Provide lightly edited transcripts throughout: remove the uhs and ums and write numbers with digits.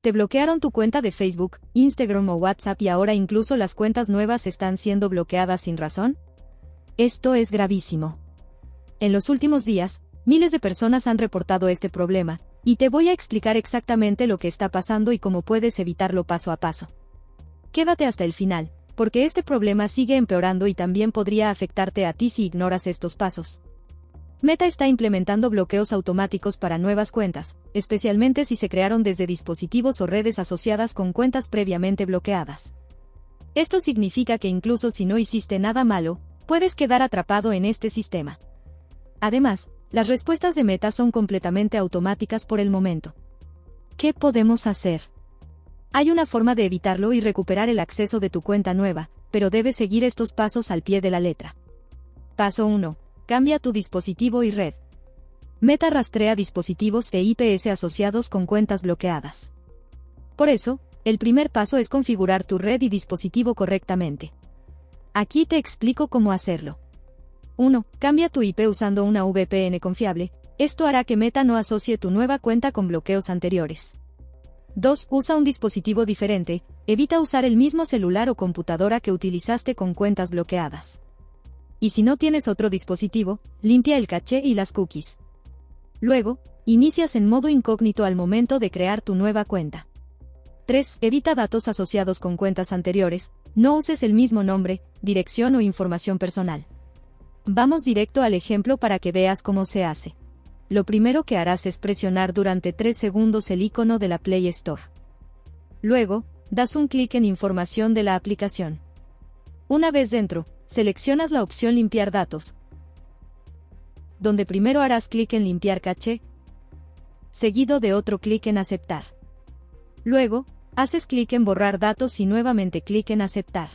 Te bloquearon tu cuenta de Facebook, Instagram o WhatsApp y ahora incluso las cuentas nuevas están siendo bloqueadas sin razón. Esto es gravísimo. En los últimos días, miles de personas han reportado este problema, y te voy a explicar exactamente lo que está pasando y cómo puedes evitarlo paso a paso. Quédate hasta el final, porque este problema sigue empeorando y también podría afectarte a ti si ignoras estos pasos. Meta está implementando bloqueos automáticos para nuevas cuentas, especialmente si se crearon desde dispositivos o redes asociadas con cuentas previamente bloqueadas. Esto significa que incluso si no hiciste nada malo, puedes quedar atrapado en este sistema. Además, las respuestas de Meta son completamente automáticas por el momento. ¿Qué podemos hacer? Hay una forma de evitarlo y recuperar el acceso de tu cuenta nueva, pero debes seguir estos pasos al pie de la letra. Paso 1. Cambia tu dispositivo y red. Meta rastrea dispositivos e IPs asociados con cuentas bloqueadas. Por eso, el primer paso es configurar tu red y dispositivo correctamente. Aquí te explico cómo hacerlo. 1. Cambia tu IP usando una VPN confiable. Esto hará que Meta no asocie tu nueva cuenta con bloqueos anteriores. 2. Usa un dispositivo diferente. Evita usar el mismo celular o computadora que utilizaste con cuentas bloqueadas. Y si no tienes otro dispositivo, limpia el caché y las cookies. Luego, inicias en modo incógnito al momento de crear tu nueva cuenta. 3. Evita datos asociados con cuentas anteriores. No uses el mismo nombre, dirección o información personal. Vamos directo al ejemplo para que veas cómo se hace. Lo primero que harás es presionar durante 3 segundos el icono de la Play Store. Luego, das un clic en Información de la aplicación. Una vez dentro, seleccionas la opción Limpiar datos, donde primero harás clic en Limpiar caché, seguido de otro clic en Aceptar. Luego, haces clic en Borrar datos y nuevamente clic en Aceptar.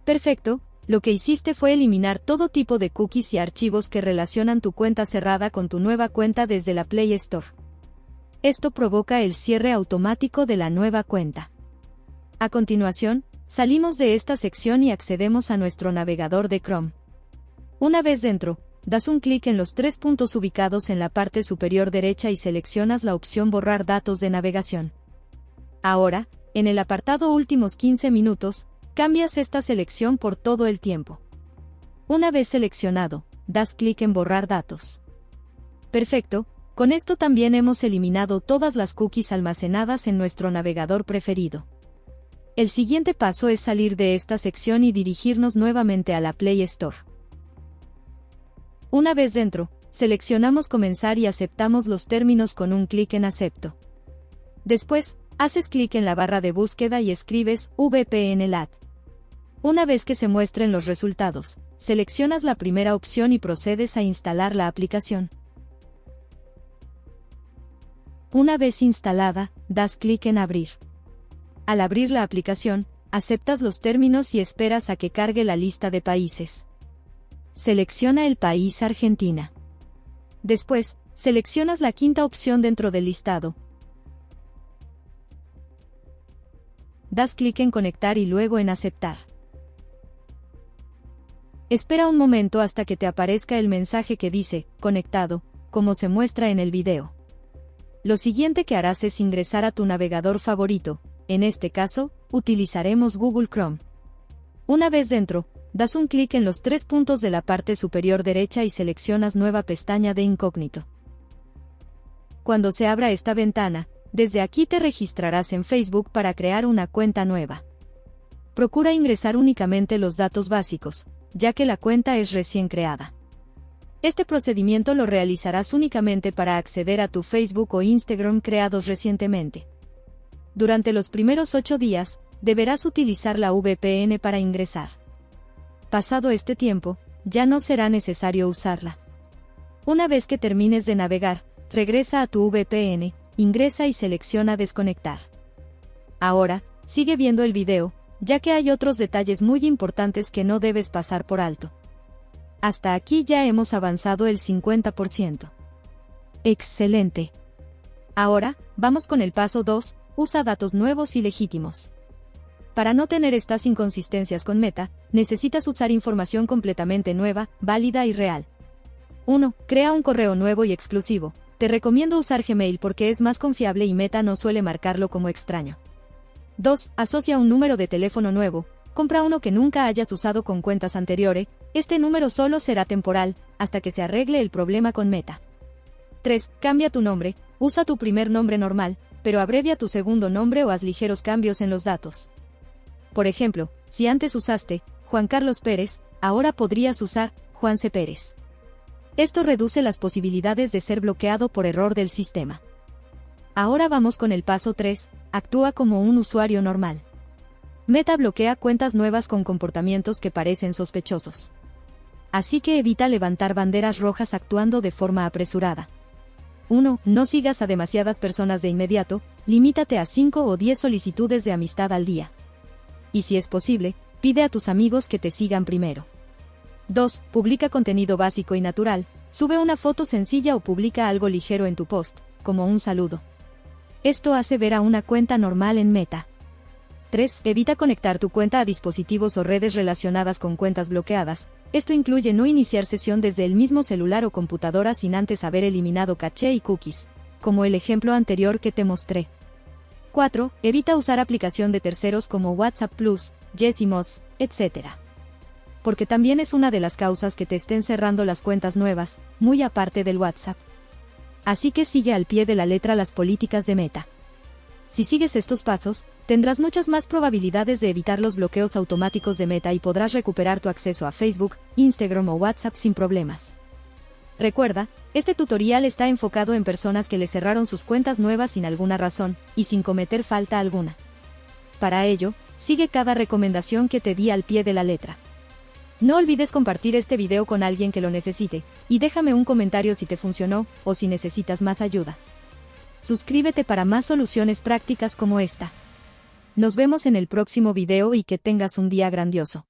Perfecto. Lo que hiciste fue eliminar todo tipo de cookies y archivos que relacionan tu cuenta cerrada con tu nueva cuenta desde la Play Store. Esto provoca el cierre automático de la nueva cuenta. A continuación, salimos de esta sección y accedemos a nuestro navegador de Chrome. Una vez dentro, das un clic en los 3 puntos ubicados en la parte superior derecha y seleccionas la opción Borrar datos de navegación. Ahora, en el apartado Últimos 15 minutos, cambias esta selección por todo el tiempo. Una vez seleccionado, das clic en Borrar datos. Perfecto, con esto también hemos eliminado todas las cookies almacenadas en nuestro navegador preferido. El siguiente paso es salir de esta sección y dirigirnos nuevamente a la Play Store. Una vez dentro, seleccionamos Comenzar y aceptamos los términos con un clic en Acepto. Después, haces clic en la barra de búsqueda y escribes VPN-LAT. Una vez que se muestren los resultados, seleccionas la primera opción y procedes a instalar la aplicación. Una vez instalada, das clic en Abrir. Al abrir la aplicación, aceptas los términos y esperas a que cargue la lista de países. Selecciona el país Argentina. Después, seleccionas la quinta opción dentro del listado. Das clic en Conectar y luego en Aceptar. Espera un momento hasta que te aparezca el mensaje que dice, conectado, como se muestra en el video. Lo siguiente que harás es ingresar a tu navegador favorito, en este caso, utilizaremos Google Chrome. Una vez dentro, das un clic en los 3 puntos de la parte superior derecha y seleccionas Nueva pestaña de incógnito. Cuando se abra esta ventana, desde aquí te registrarás en Facebook para crear una cuenta nueva. Procura ingresar únicamente los datos básicos, ya que la cuenta es recién creada. Este procedimiento lo realizarás únicamente para acceder a tu Facebook o Instagram creados recientemente. Durante los primeros 8 días, deberás utilizar la VPN para ingresar. Pasado este tiempo, ya no será necesario usarla. Una vez que termines de navegar, regresa a tu VPN, ingresa y selecciona Desconectar. Ahora, sigue viendo el video, ya que hay otros detalles muy importantes que no debes pasar por alto. Hasta aquí ya hemos avanzado el 50%. ¡Excelente! Ahora, vamos con el paso 2, usa datos nuevos y legítimos. Para no tener estas inconsistencias con Meta, necesitas usar información completamente nueva, válida y real. 1. Crea un correo nuevo y exclusivo. Te recomiendo usar Gmail porque es más confiable y Meta no suele marcarlo como extraño. 2. Asocia un número de teléfono nuevo. Compra uno que nunca hayas usado con cuentas anteriores. Este número solo será temporal, hasta que se arregle el problema con Meta. 3. Cambia tu nombre. Usa tu primer nombre normal, pero abrevia tu segundo nombre o haz ligeros cambios en los datos. Por ejemplo, si antes usaste Juan Carlos Pérez, ahora podrías usar Juan C. Pérez. Esto reduce las posibilidades de ser bloqueado por error del sistema. Ahora vamos con el paso 3, actúa como un usuario normal. Meta bloquea cuentas nuevas con comportamientos que parecen sospechosos. Así que evita levantar banderas rojas actuando de forma apresurada. 1. No sigas a demasiadas personas de inmediato, limítate a 5 o 10 solicitudes de amistad al día. Y si es posible, pide a tus amigos que te sigan primero. 2. Publica contenido básico y natural, sube una foto sencilla o publica algo ligero en tu post, como un saludo. Esto hace ver a una cuenta normal en Meta. 3. Evita conectar tu cuenta a dispositivos o redes relacionadas con cuentas bloqueadas. Esto incluye no iniciar sesión desde el mismo celular o computadora sin antes haber eliminado caché y cookies, como el ejemplo anterior que te mostré. 4. Evita usar aplicación de terceros como WhatsApp Plus, Mods, etc. Porque también es una de las causas que te estén cerrando las cuentas nuevas, muy aparte del WhatsApp. Así que sigue al pie de la letra las políticas de Meta. Si sigues estos pasos, tendrás muchas más probabilidades de evitar los bloqueos automáticos de Meta y podrás recuperar tu acceso a Facebook, Instagram o WhatsApp sin problemas. Recuerda, este tutorial está enfocado en personas que le cerraron sus cuentas nuevas sin alguna razón, y sin cometer falta alguna. Para ello, sigue cada recomendación que te di al pie de la letra. No olvides compartir este video con alguien que lo necesite, y déjame un comentario si te funcionó, o si necesitas más ayuda. Suscríbete para más soluciones prácticas como esta. Nos vemos en el próximo video y que tengas un día grandioso.